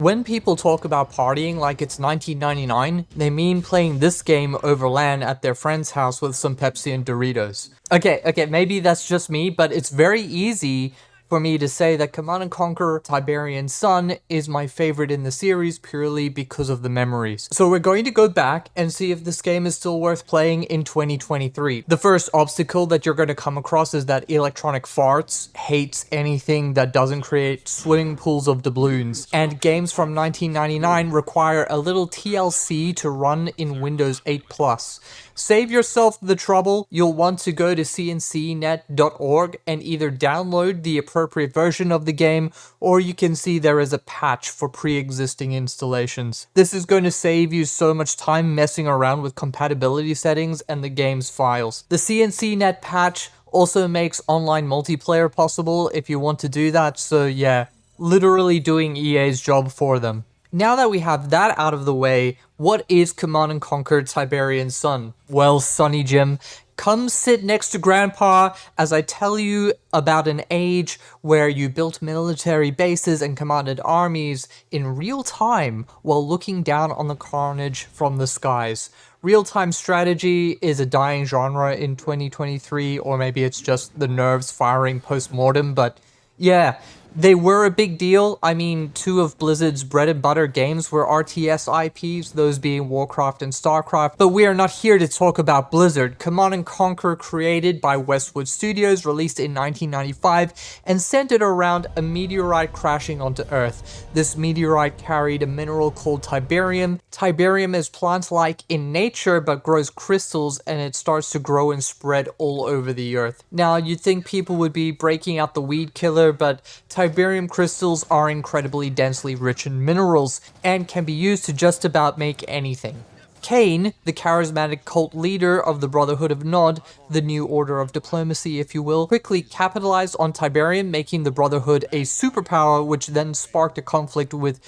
When people talk about partying like it's 1999, they mean playing this game over LAN at their friend's house with some Pepsi and Doritos. Okay, maybe that's just me, but it's very easy for me to say that Command & Conquer Tiberian Sun is my favorite in the series purely because of the memories. So we're going to go back and see if this game is still worth playing in 2023. The first obstacle that you're going to come across is that Electronic Farts hates anything that doesn't create swimming pools of doubloons, and games from 1999 require a little TLC to run in Windows 8 Plus. Save yourself the trouble. You'll want to go to cncnet.org and either download the appropriate version of the game, or you can see there is a patch for pre-existing installations. This is going to save you so much time messing around with compatibility settings and the game's files. The CNCnet patch also makes online multiplayer possible if you want to do that, so yeah, literally doing EA's job for them. Now that we have that out of the way, what is Command & Conquer Tiberian Sun? Well, Sonny Jim, come sit next to Grandpa as I tell you about an age where you built military bases and commanded armies in real time while looking down on the carnage from the skies. Real-time strategy is a dying genre in 2023, or maybe it's just the nerves firing post-mortem, but yeah, they were a big deal. I mean, two of Blizzard's bread and butter games were RTS IPs, those being Warcraft and Starcraft, but we are not here to talk about Blizzard. Command & Conquer, created by Westwood Studios, released in 1995, and centered around a meteorite crashing onto Earth. This meteorite carried a mineral called Tiberium. Tiberium is plant-like in nature, but grows crystals, and it starts to grow and spread all over the Earth. Now, you'd think people would be breaking out the weed killer, but Tiberium crystals are incredibly densely rich in minerals and can be used to just about make anything. Kain, the charismatic cult leader of the Brotherhood of Nod, the new order of diplomacy if you will, quickly capitalized on Tiberium, making the Brotherhood a superpower, which then sparked a conflict with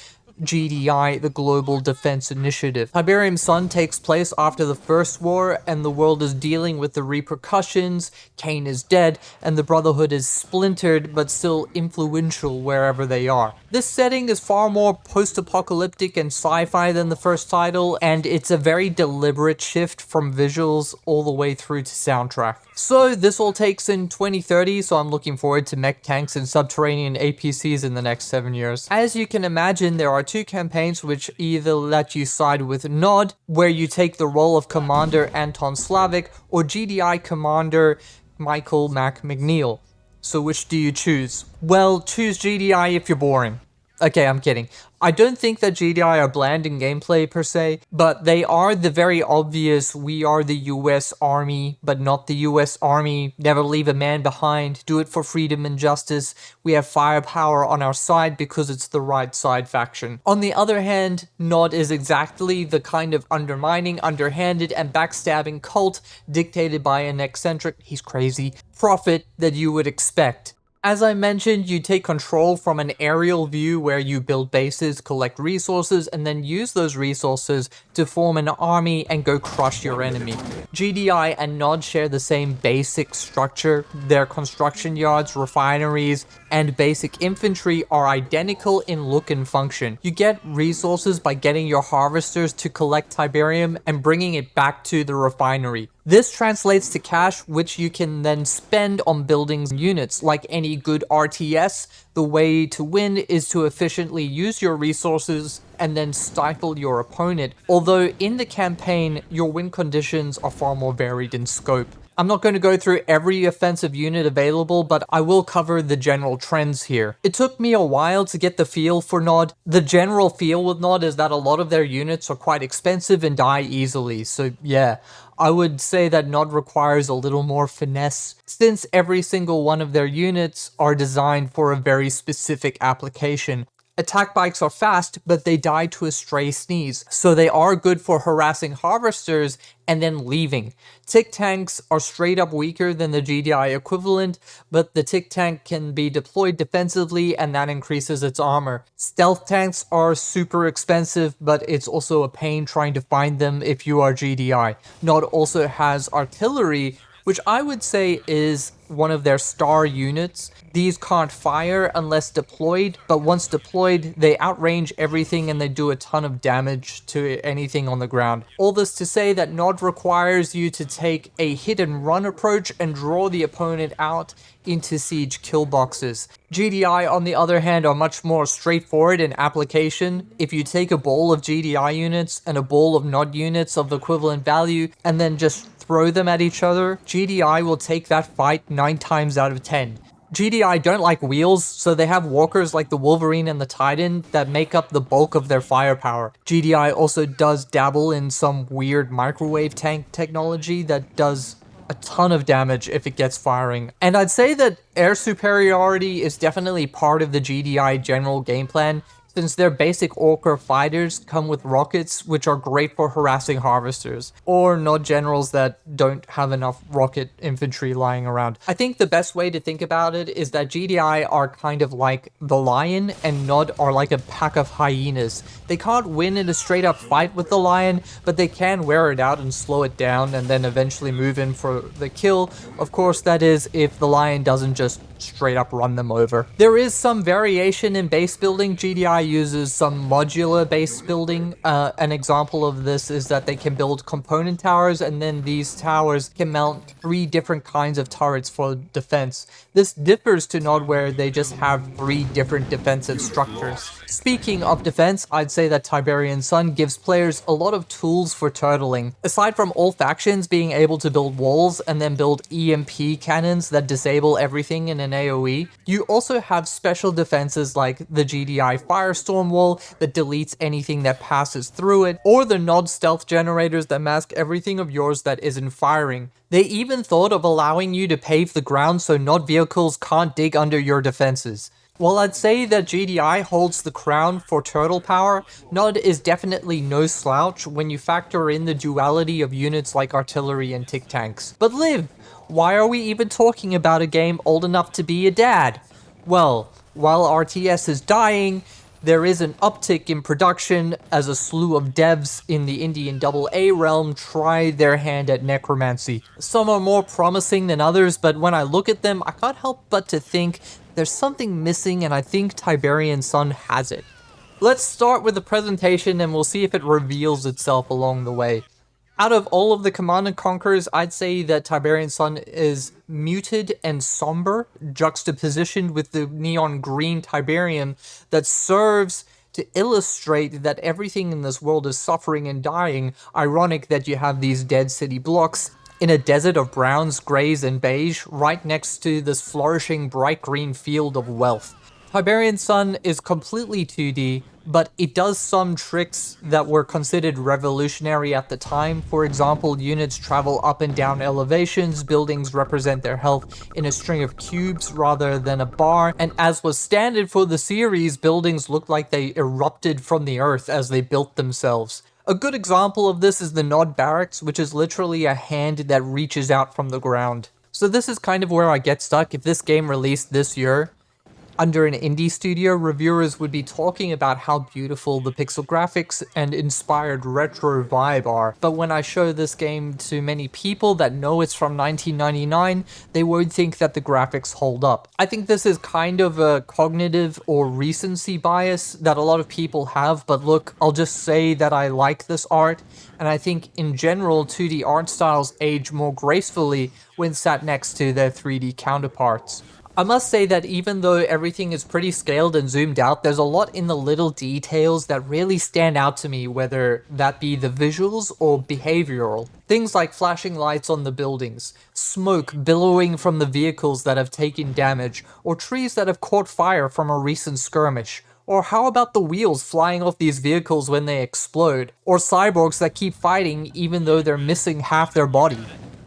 GDI, the Global Defense Initiative. Tiberium Sun takes place after the First War, and the world is dealing with the repercussions. Kain is dead, and the Brotherhood is splintered, but still influential wherever they are. This setting is far more post-apocalyptic and sci-fi than the first title, and it's a very deliberate shift from visuals all the way through to soundtrack. So this all takes in 2030, so I'm looking forward to mech tanks and subterranean APCs in the next 7 years. As you can imagine, there are two campaigns which either let you side with Nod, where you take the role of Commander Anton Slavik, or GDI Commander Michael Mac McNeil. So which do you choose? Well, choose GDI if you're boring. Okay, I'm kidding. I don't think that GDI are bland in gameplay per se, but they are the very obvious we are the US Army, but not the US Army, never leave a man behind, do it for freedom and justice, we have firepower on our side because it's the right side faction. On the other hand, Nod is exactly the kind of undermining, underhanded, and backstabbing cult dictated by an eccentric, he's crazy, prophet that you would expect. As I mentioned, you take control from an aerial view where you build bases, collect resources, and then use those resources to form an army and go crush your enemy. GDI and Nod share the same basic structure. Their construction yards, refineries, and basic infantry are identical in look and function. You get resources by getting your harvesters to collect Tiberium and bringing it back to the refinery. This translates to cash, which you can then spend on buildings and units. Like any good RTS, the way to win is to efficiently use your resources and then stifle your opponent. Although in the campaign, your win conditions are far more varied in scope. I'm not going to go through every offensive unit available, but I will cover the general trends here. It took me a while to get the feel for Nod. The general feel with Nod is that a lot of their units are quite expensive and die easily, so yeah. I would say that Nod requires a little more finesse, since every single one of their units are designed for a very specific application. Attack bikes are fast, but they die to a stray sneeze, so they are good for harassing harvesters and then leaving. Tick tanks are straight up weaker than the GDI equivalent, but the tick tank can be deployed defensively and that increases its armor. Stealth tanks are super expensive, but it's also a pain trying to find them if you are GDI. Nod also has artillery, which I would say is one of their star units. These can't fire unless deployed, but once deployed, they outrange everything and they do a ton of damage to anything on the ground. All this to say that Nod requires you to take a hit and run approach and draw the opponent out into siege kill boxes. GDI, on the other hand, are much more straightforward in application. If you take a ball of GDI units and a ball of Nod units of equivalent value and then just throw them at each other, GDI will take that fight 9 times out of 10. GDI don't like wheels, so they have walkers like the Wolverine and the Titan that make up the bulk of their firepower. GDI also does dabble in some weird microwave tank technology that does a ton of damage if it gets firing. And I'd say that air superiority is definitely part of the GDI general game plan, since their basic Orca fighters come with rockets which are great for harassing harvesters, or Nod generals that don't have enough rocket infantry lying around. I think the best way to think about it is that GDI are kind of like the lion and Nod are like a pack of hyenas. They can't win in a straight up fight with the lion, but they can wear it out and slow it down and then eventually move in for the kill. Of course, that is if the lion doesn't just straight up run them over. There is some variation in base building. GDI uses some modular base building. An example of this is that they can build component towers, and then these towers can mount 3 different kinds of turrets for defense. This differs to Nod, where they just have 3 different defensive structures. Speaking of defense, I'd say that Tiberian Sun gives players a lot of tools for turtling. Aside from all factions being able to build walls and then build EMP cannons that disable everything in an AoE, you also have special defenses like the GDI Firestorm wall that deletes anything that passes through it, or the Nod stealth generators that mask everything of yours that isn't firing. They even thought of allowing you to pave the ground so Nod vehicles can't dig under your defenses. While I'd say that GDI holds the crown for turtle power, Nod is definitely no slouch when you factor in the duality of units like artillery and tick tanks. But Liv, why are we even talking about a game old enough to be a dad? Well, while RTS is dying, there is an uptick in production as a slew of devs in the Indian AA realm try their hand at necromancy. Some are more promising than others, but when I look at them, I can't help but to think there's something missing, and I think Tiberian Sun has it. Let's start with the presentation and we'll see if it reveals itself along the way. Out of all of the Command & Conquers, I'd say that Tiberian Sun is muted and somber, juxtapositioned with the neon green Tiberium that serves to illustrate that everything in this world is suffering and dying. Ironic that you have these dead city blocks in a desert of browns, greys, and beige, right next to this flourishing bright green field of wealth. Tiberian Sun is completely 2D, but it does some tricks that were considered revolutionary at the time. For example, units travel up and down elevations, buildings represent their health in a string of cubes rather than a bar, and as was standard for the series, buildings look like they erupted from the earth as they built themselves. A good example of this is the Nod Barracks, which is literally a hand that reaches out from the ground. So this is kind of where I get stuck. If this game released this year, under an indie studio, reviewers would be talking about how beautiful the pixel graphics and inspired retro vibe are. But when I show this game to many people that know it's from 1999, they won't think that the graphics hold up. I think this is kind of a cognitive or recency bias that a lot of people have, but look, I'll just say that I like this art, and I think in general 2D art styles age more gracefully when sat next to their 3D counterparts. I must say that even though everything is pretty scaled and zoomed out, there's a lot in the little details that really stand out to me, whether that be the visuals or behavioral. Things like flashing lights on the buildings, smoke billowing from the vehicles that have taken damage, or trees that have caught fire from a recent skirmish. Or how about the wheels flying off these vehicles when they explode? Or cyborgs that keep fighting even though they're missing half their body?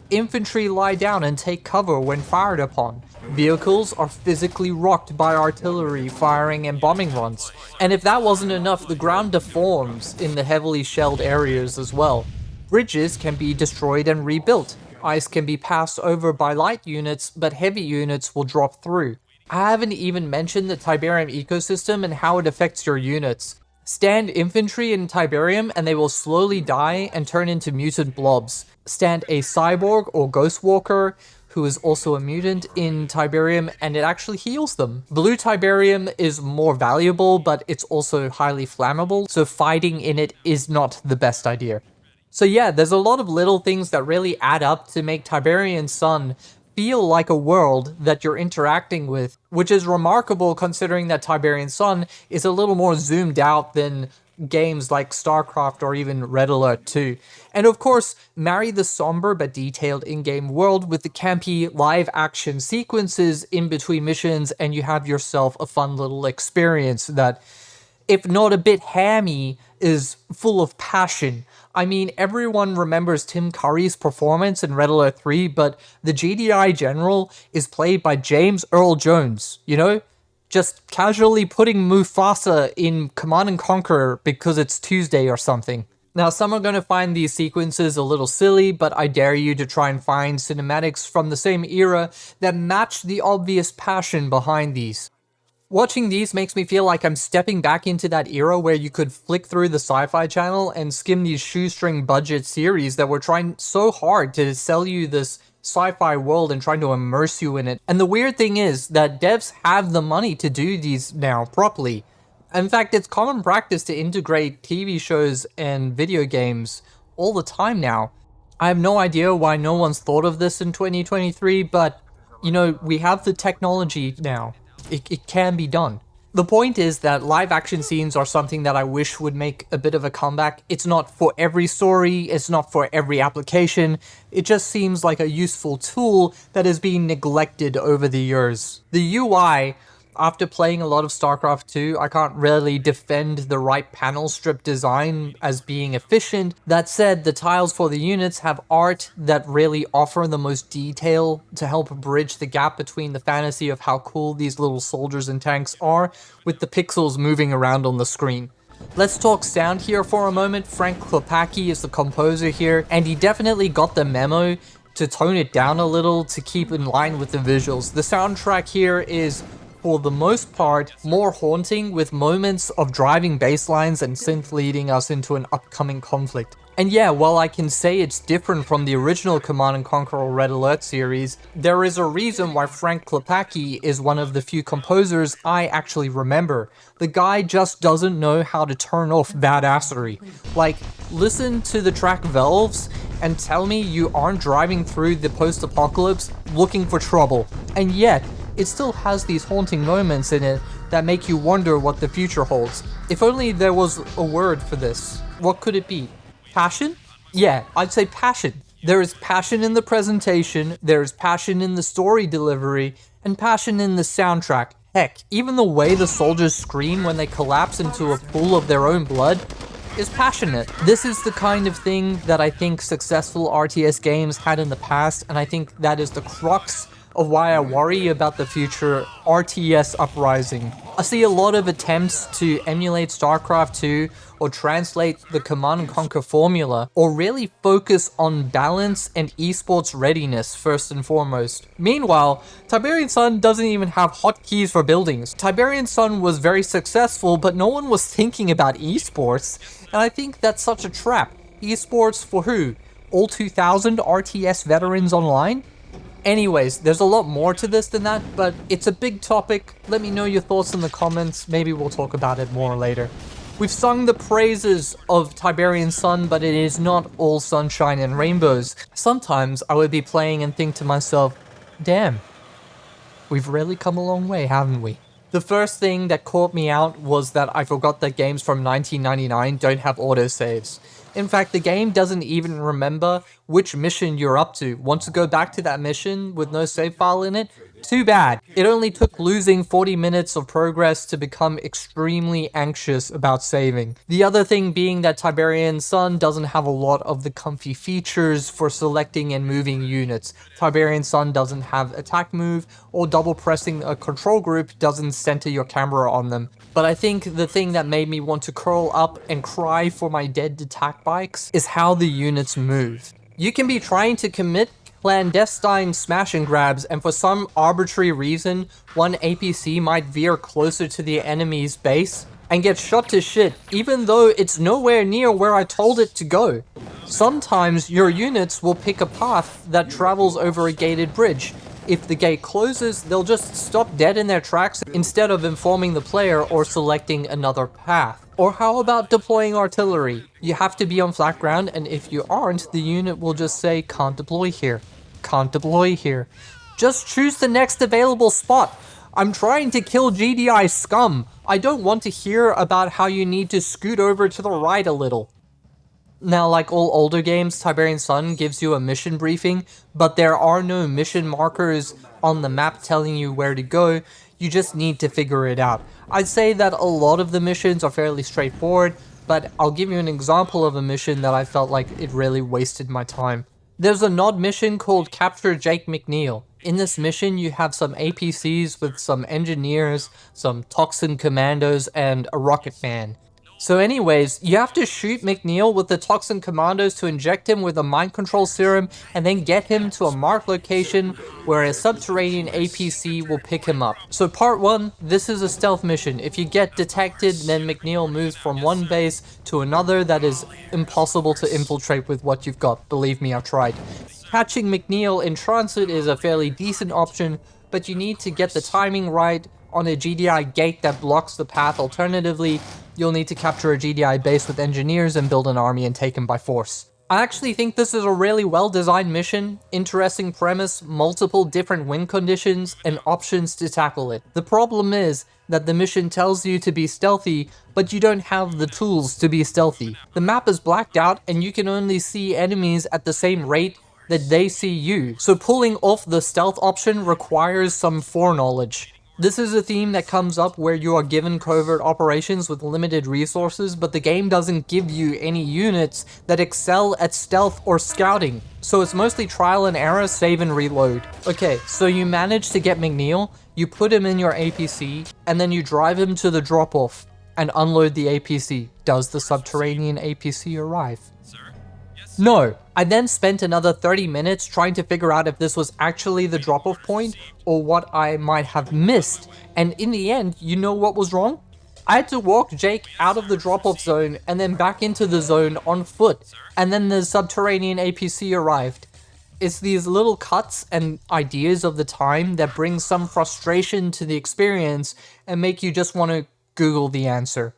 Infantry lie down and take cover when fired upon. Vehicles are physically rocked by artillery firing and bombing runs. And if that wasn't enough, the ground deforms in the heavily shelled areas as well. Bridges can be destroyed and rebuilt. Ice can be passed over by light units, but heavy units will drop through. I haven't even mentioned the Tiberium ecosystem and how it affects your units. Stand infantry in Tiberium and they will slowly die and turn into mutant blobs. stand a cyborg or ghost walker who is also a mutant in Tiberium, and it actually heals them. Blue Tiberium is more valuable, but it's also highly flammable, so fighting in it is not the best idea. So yeah, there's a lot of little things that really add up to make Tiberian Sun feel like a world that you're interacting with, which is remarkable considering that Tiberian Sun is a little more zoomed out than games like StarCraft or even Red Alert 2. And of course, marry the somber but detailed in-game world with the campy live-action sequences in between missions, and you have yourself a fun little experience that, if not a bit hammy, is full of passion. I mean, everyone remembers Tim Curry's performance in Red Alert 3, but the GDI General is played by James Earl Jones, you know? Just casually putting Mufasa in Command & Conquer because it's Tuesday or something. Now, some are going to find these sequences a little silly, but I dare you to try and find cinematics from the same era that match the obvious passion behind these. Watching these makes me feel like I'm stepping back into that era where you could flick through the Sci-Fi Channel and skim these shoestring budget series that were trying so hard to sell you this sci-fi world and trying to immerse you in it. And the weird thing is that devs have the money to do these now properly. In fact, it's common practice to integrate TV shows and video games all the time now. I have no idea why no one's thought of this in 2023, but, you know, we have the technology now. It can be done. The point is that live action scenes are something that I wish would make a bit of a comeback. It's not for every story, it's not for every application, it just seems like a useful tool that is being neglected over the years. The UI, after playing a lot of StarCraft 2, I can't really defend the right panel strip design as being efficient. That said, the tiles for the units have art that really offer the most detail to help bridge the gap between the fantasy of how cool these little soldiers and tanks are with the pixels moving around on the screen. Let's talk sound here for a moment. Frank Klepacki is the composer here, and he definitely got the memo to tone it down a little to keep in line with the visuals. The soundtrack here is, for the most part, more haunting, with moments of driving bass lines and synth leading us into an upcoming conflict. And yeah, while I can say it's different from the original Command & Conquer or Red Alert series, there is a reason why Frank Klepacki is one of the few composers I actually remember. The guy just doesn't know how to turn off badassery. Like, listen to the track Valves and tell me you aren't driving through the post-apocalypse looking for trouble. And yet, it still has these haunting moments in it that make you wonder what the future holds. If only there was a word for this. What could it be? Passion? Yeah, I'd say passion. There is passion in the presentation, there is passion in the story delivery, and passion in the soundtrack. Heck, even the way the soldiers scream when they collapse into a pool of their own blood is passionate. This is the kind of thing that I think successful RTS games had in the past, and I think that is the crux of why I worry about the future RTS uprising. I see a lot of attempts to emulate StarCraft 2 or translate the Command & Conquer formula, or really focus on balance and esports readiness first and foremost. Meanwhile, Tiberian Sun doesn't even have hotkeys for buildings. Tiberian Sun was very successful, but no one was thinking about esports, and I think that's such a trap. Esports for who? All 2,000 RTS veterans online? Anyways, there's a lot more to this than that, but it's a big topic. Let me know your thoughts in the comments. Maybe we'll talk about it more later. We've sung the praises of Tiberian Sun, but it is not all sunshine and rainbows. Sometimes I would be playing and think to myself, damn, we've really come a long way, haven't we? The first thing that caught me out was that I forgot that games from 1999 don't have autosaves. In fact, the game doesn't even remember which mission you're up to. Want to go back to that mission with no save file in it? Too bad. It only took losing 40 minutes of progress to become extremely anxious about saving. The other thing being that Tiberian Sun doesn't have a lot of the comfy features for selecting and moving units. Tiberian Sun doesn't have attack move, or double pressing a control group doesn't center your camera on them. But I think the thing that made me want to curl up and cry for my dead attack bikes is how the units move. You can be trying to commit clandestine smash and grabs, and for some arbitrary reason, one APC might veer closer to the enemy's base and get shot to shit, even though it's nowhere near where I told it to go. Sometimes your units will pick a path that travels over a gated bridge. If the gate closes, they'll just stop dead in their tracks instead of informing the player or selecting another path. Or how about deploying artillery? You have to be on flat ground, and if you aren't, the unit will just say, can't deploy here, can't deploy here. Just choose the next available spot. I'm trying to kill GDI scum. I don't want to hear about how you need to scoot over to the right a little. Now, like all older games, Tiberian Sun gives you a mission briefing, but there are no mission markers on the map telling you where to go. You just need to figure it out. I'd say that a lot of the missions are fairly straightforward, but I'll give you an example of a mission that I felt like it really wasted my time. There's a nod mission called Capture Jake McNeil. In this mission, you have some APCs with some engineers, some toxin commandos, and a rocket man. So anyways, you have to shoot McNeil with the toxin commandos to inject him with a mind control serum and then get him to a marked location where a subterranean APC will pick him up. So part 1, this is a stealth mission. If you get detected, then McNeil moves from one base to another that is impossible to infiltrate with what you've got. Believe me, I've tried. Catching McNeil in transit is a fairly decent option, but you need to get the timing right on a GDI gate that blocks the path. Alternatively, you'll need to capture a GDI base with engineers and build an army and take him by force. I actually think this is a really well-designed mission, interesting premise, multiple different win conditions, and options to tackle it. The problem is that the mission tells you to be stealthy, but you don't have the tools to be stealthy. The map is blacked out and you can only see enemies at the same rate that they see you, so pulling off the stealth option requires some foreknowledge. This is a theme that comes up where you are given covert operations with limited resources, but the game doesn't give you any units that excel at stealth or scouting. So it's mostly trial and error, save and reload. Okay, so you manage to get McNeil, you put him in your APC, and then you drive him to the drop-off and unload the APC. Does the subterranean APC arrive? No. I then spent another 30 minutes trying to figure out if this was actually the drop-off point or what I might have missed, and in the end, you know what was wrong? I had to walk Jake out of the drop-off zone and then back into the zone on foot, and then the subterranean APC arrived. It's these little cuts and ideas of the time that bring some frustration to the experience and make you just want to Google the answer.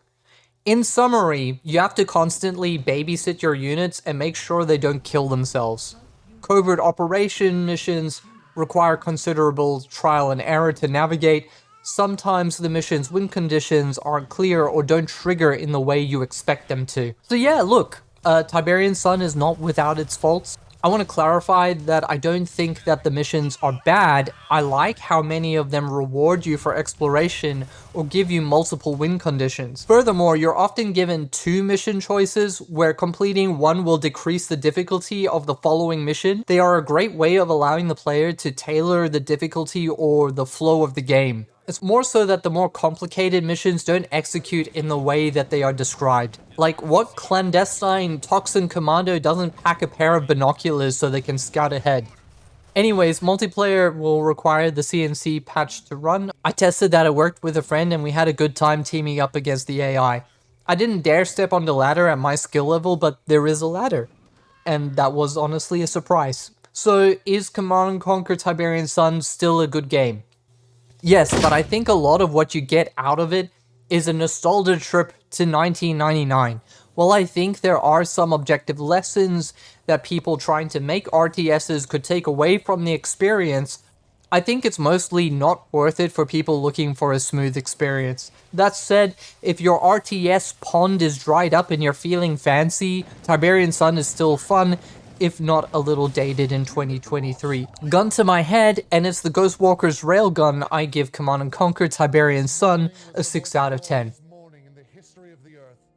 In summary, you have to constantly babysit your units and make sure they don't kill themselves. Covert operation missions require considerable trial and error to navigate. Sometimes the mission's win conditions aren't clear or don't trigger in the way you expect them to. So yeah, look, Tiberian Sun is not without its faults. I want to clarify that I don't think that the missions are bad. I like how many of them reward you for exploration or give you multiple win conditions. Furthermore, you're often given 2 mission choices where completing one will decrease the difficulty of the following mission. They are a great way of allowing the player to tailor the difficulty or the flow of the game. It's more so that the more complicated missions don't execute in the way that they are described. Like, what clandestine toxin commando doesn't pack a pair of binoculars so they can scout ahead? Anyways, multiplayer will require the CNC patch to run. I tested that, it worked with a friend, and we had a good time teaming up against the AI. I didn't dare step on the ladder at my skill level, but there is a ladder. And that was honestly a surprise. So, is Command & Conquer Tiberian Sun still a good game? Yes, but I think a lot of what you get out of it is a nostalgia trip to 1999. While I think there are some objective lessons that people trying to make RTSs could take away from the experience, I think it's mostly not worth it for people looking for a smooth experience. That said, if your RTS pond is dried up and you're feeling fancy, Tiberian Sun is still fun, if not a little dated in 2023. Gun to my head, and it's the Ghostwalker's railgun, I give Command & Conquer Tiberian Sun a 6 out of 10.